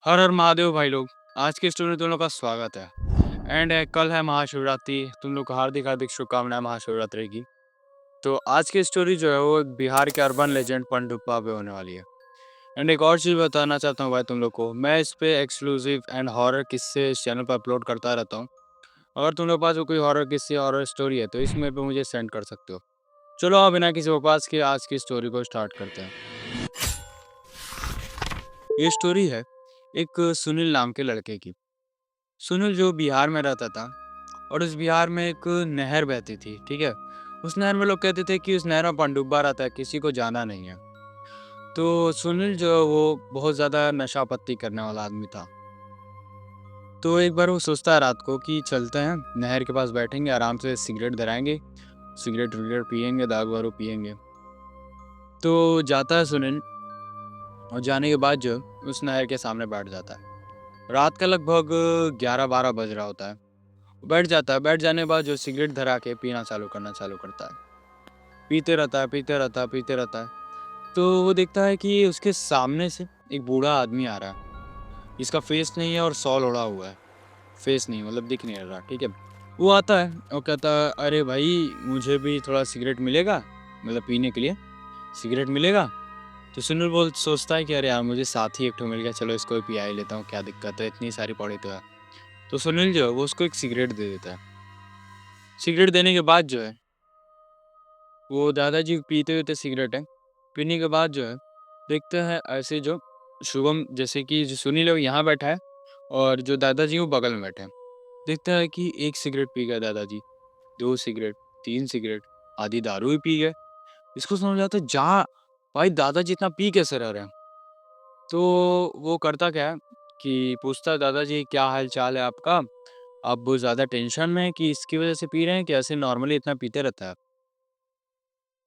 हर हर महादेव भाई लोग। आज की स्टोरी में तुम लोग का स्वागत है। कल है महाशिवरात्रि। तुम लोग को हार्दिक हार्दिक शुभकामनाएं महाशिवरात्रि की। तो आज की स्टोरी जो है वो बिहार के अर्बन लेजेंड पनडुब्बा पे होने वाली है। एक और चीज़ बताना चाहता हूँ भाई तुम लोग को, मैं इस पे एक्सक्लूसिव एंड हॉरर किस्से इस चैनल पर अपलोड करता रहता हूँ। अगर तुम लोग के पास कोई हॉरर किस्से हॉरर स्टोरी है तो इस मेल पे मुझे सेंड कर सकते हो। चलो अब बिना किसी बकवास के आज की स्टोरी को स्टार्ट करते हैं। ये स्टोरी है एक सुनील नाम के लड़के की। सुनील जो बिहार में रहता था और उस बिहार में एक नहर बहती थी, ठीक है। उस नहर में लोग कहते थे कि उस नहर में पनडुब्बा रहता है, किसी को जाना नहीं है। तो सुनील जो है वो बहुत ज़्यादा नशा पत्ती करने वाला आदमी था। तो एक बार वो सोचता है रात को कि चलते हैं नहर के पास, बैठेंगे आराम से, सिगरेट धराएंगे, सिगरेट विगरेट पियेंगे, दारू वारू पियेंगे। तो जाता है सुनील और जाने के बाद जो उस नहर के सामने बैठ जाता है। रात का लगभग 11-12 बज रहा होता है। बैठ जाता है, बैठ जाने के बाद जो सिगरेट धरा के पीना चालू करता है। पीते रहता है, पीते रहता है, पीते रहता है। तो वो देखता है कि उसके सामने से एक बूढ़ा आदमी आ रहा है, जिसका फेस नहीं है और शॉल ओढ़ा हुआ है। फेस नहीं मतलब दिख नहीं रहा, ठीक है। वो आता है और कहता है, अरे भाई मुझे भी थोड़ा सिगरेट मिलेगा, मतलब पीने के लिए सिगरेट मिलेगा। तो सुनील बोल सोचता है कि अरे यार मुझे साथ ही एक ठो मिल गया, चलो इसको भी पिया ही लेता हूँ, क्या दिक्कत है, इतनी सारी पड़ी तो है। तो सुनील जो है वो उसको एक सिगरेट दे देता है। सिगरेट देने के बाद जो है वो दादाजी पीते हुए थे सिगरेट है। पीने के बाद जो है देखते हैं ऐसे जो शुभम, जैसे कि जो सुनील है वो यहाँ बैठा है और जो दादाजी वो बगल में बैठे हैं। देखता है कि एक सिगरेट पी गए दादाजी, 2 सिगरेट, 3 सिगरेट, आधी दारू भी पी गए। इसको समझ आता है जा भाई दादाजी इतना पी कैसे रह रहे हैं। तो वो करता क्या है कि पूछता है, दादाजी क्या हाल चाल है आपका, आप बहुत ज़्यादा टेंशन में हैं कि इसकी वजह से पी रहे हैं कि ऐसे नॉर्मली इतना पीते रहता है।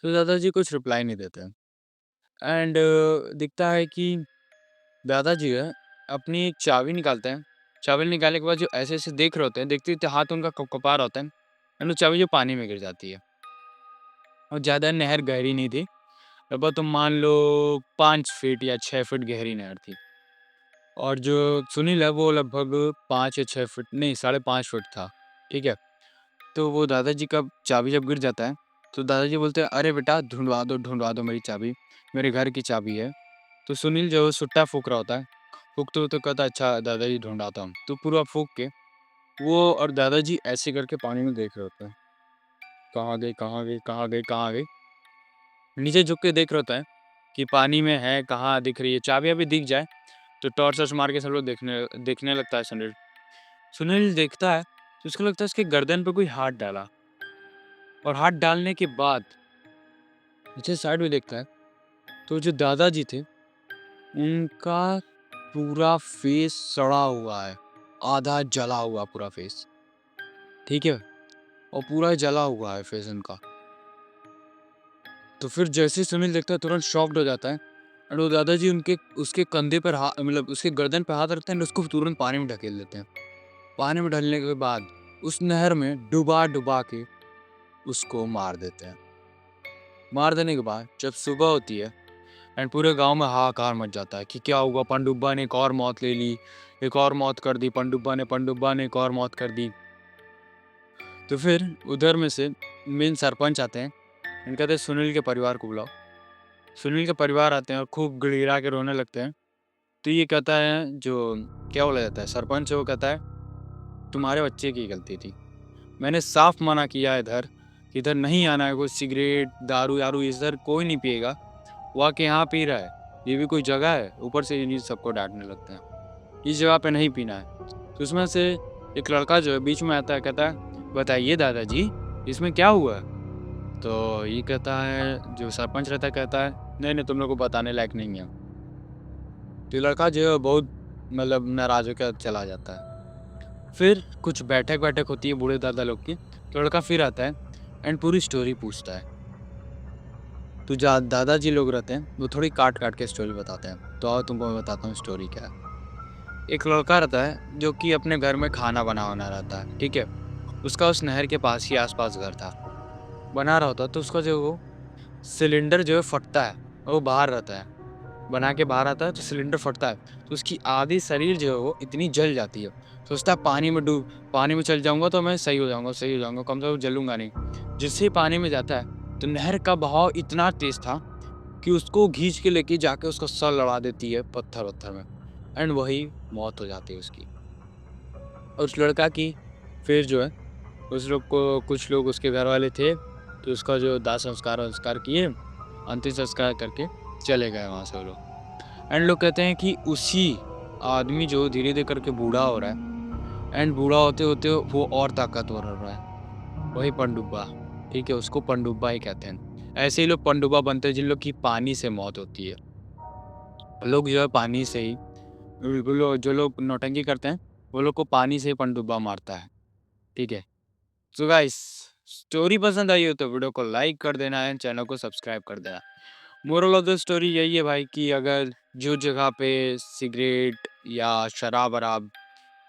तो दादाजी कुछ रिप्लाई नहीं देते हैं। दिखता है कि दादाजी है अपनी एक चाबी निकालते हैं। चाबी निकालने के बाद जो ऐसे-ऐसे देख रहे होते हैं, देखते-देखते हाथ उनका कँपकपा रहा होता है एंड वो चाबी जो पानी में गिर जाती है। और ज़्यादा नहर गहरी नहीं थी, लगभग तुम मान लो 5 फीट या 6 फीट गहरी नहर थी। और जो सुनील है वो लगभग 5 या 6 फीट नहीं 5.5 फीट था, ठीक है। तो वो दादाजी का चाबी जब गिर जाता है, तो दादाजी बोलते हैं, "अरे बेटा ढूँढवा दो मेरी चाबी, मेरे घर की चाबी है।" तो सुनील जो है वो सुट्टा फूँक रहा होता है। फूँकते-वूँकते कहता है, "अच्छा दादाजी ढूँढाता हूँ।" तो पूरा फूँक के वो और दादाजी ऐसे करके पानी में देख रहे होते हैं। कहाँ गई, कहाँ गई, कहाँ गई, कहाँ गई? नीचे झुक के देख रहा होता है कि पानी में है, कहाँ दिख रही है। चाबी-वाबी दिख जाए तो टॉर्च-वॉर्च मार के सब लोग देखने देखने लगता है सुनील। सुनील देखता है तो उसको लगता है उसके गर्दन पे कोई हाथ डाला और हाथ डालने के बाद पीछे साइड में देखता है तो जो दादाजी थे उनका पूरा फेस सड़ा हुआ है, आधा जला हुआ पूरा फेस, ठीक है? और पूरा जला हुआ है फेस उनका। तो फिर जैसे ही सुनील देखता है तुरंत शॉक्ड हो जाता है और वो दादाजी उनके उसके कंधे पर मतलब उसके गर्दन पे हाथ रखते हैं और उसको तुरंत पानी में ढकेल देते हैं। पानी में ढलने के बाद उस नहर में डुबा-डुबा के उसको मार देते हैं। मार देने के बाद जब सुबह होती है एंड पूरे गांव में हाहाकार मच जाता है कि क्या हुआ, पनडुब्बा ने एक और मौत ले ली, एक और मौत कर दी, पनडुब्बा ने एक और मौत कर दी। तो फिर उधर में से मेन सरपंच आते हैं एंड कहते हैं सुनील के परिवार को बुलाओ। सुनील के परिवार आते हैं और खूब गिड़गिड़ा के रोने लगते हैं। तो ये कहता है जो क्या बोला जाता है सरपंच है, वो कहता है तुम्हारे बच्चे की गलती थी, मैंने साफ मना किया इधर कि इधर नहीं आना है, कोई सिगरेट दारू यारू इधर कोई नहीं पिएगा, वो आके यहाँ पी रहा है, ये भी कोई जगह है। ऊपर से ये सबको डांटने लगते हैं, इस जगह पे नहीं पीना है। तो उसमें से एक लड़का जो है बीच में आता है, कहता है बताइए दादाजी इसमें क्या हुआ। तो ये कहता है जो सरपंच रहता है, कहता है नहीं नहीं तुम लोग को बताने लायक नहीं है। तो ये लड़का जो है बहुत मतलब नाराज होकर चला जाता है। फिर कुछ बैठक वैठक होती है बूढ़े दादा लोग की, तो लड़का फिर आता है एंड पूरी स्टोरी पूछता है। तो जा दादाजी लोग रहते हैं वो थोड़ी काट काट के स्टोरी बताते हैं, तो आओ तुमको मैं बताता हूँ स्टोरी क्या है। एक लड़का रहता है जो कि अपने घर में खाना बना रहता है, ठीक है। उसका उस नहर के पास ही आसपास घर था, बना रहा होता है, तो उसका जो वो सिलेंडर जो है फटता है और वो बाहर रहता है। बना के बाहर आता है तो सिलेंडर फटता है, तो उसकी आधी शरीर जो है वो इतनी जल जाती है। सोचता है पानी में चल जाऊँगा तो मैं सही हो जाऊँगा, कम से कम जलूँगा नहीं। जैसे ही पानी में जाता है, तो नहर का बहाव इतना तेज़ था कि उसको खींच के लेके जाके उसका सर लड़ा देती है पत्थर-वत्थर में, एंड वही मौत हो जाती है उसकी। और उस लड़का की फिर जो है, उस लोग को कुछ लोग उसके घरवाले थे, तो उसका जो दाह संस्कार किए, अंतिम संस्कार करके चले गए वहाँ से वो लोग। एंड लोग कहते हैं कि उसी आदमी जो धीरे-धीरे करके बूढ़ा हो रहा है, एंड बूढ़ा होते-होते वो और ताकतवर हो रहा है, वही पनडुब्बा, ठीक है? उसको पनडुब्बा ही कहते हैं। ऐसे ही लोग पनडुब्बा बनते हैं जिन लोग की पानी से मौत होती है। लोग जो है पानी से ही बिल्कुल जो लोग नौटंकी करते हैं, वो लोग को पानी से ही पनडुब्बा मारता है, ठीक है? सो गाइस, स्टोरी पसंद आई हो तो वीडियो को लाइक कर देना एंड चैनल को सब्सक्राइब कर देना। मोरल ऑफ द स्टोरी यही है भाई कि अगर जो जगह पे सिगरेट या शराब-वराब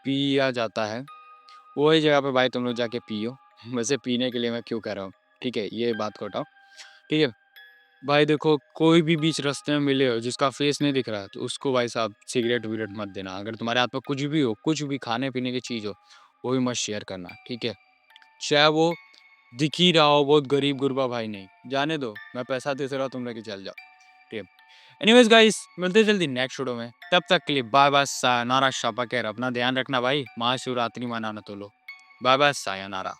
पिया जाता है, वही जगह पे भाई तुम लोग जाके पियो। वैसे पीने के लिए मैं क्यों कह रहा हूँ, ठीक है? ये बात को हटाओ, ठीक है? भाई देखो, कोई भी बीच रास्ते में मिले हो जिसका फेस नहीं दिख रहा है, तो उसको भाई साहब सिगरेट-विगरेट मत देना। अगर तुम्हारे हाथ में कुछ भी हो, कुछ भी खाने-पीने की चीज़ हो, वो भी मत शेयर करना, ठीक है? चाहे वो दिख ही रहा हो बहुत गरीब-गुरबा भाई नहीं, जाने दो, मैं पैसा दे रहा हूँ तुम लेके चल जाओ, ठीक है? एनीवेज़ गाइस, मिलते हैं जल्दी नेक्स्ट वीडियो में, तब तक के लिए बाय-बाय, सायोनारा, शब्बा खैर, अपना ध्यान रखना भाई, महाशिवरात्रि मनाना तो लो। Bye-bye, sayonara.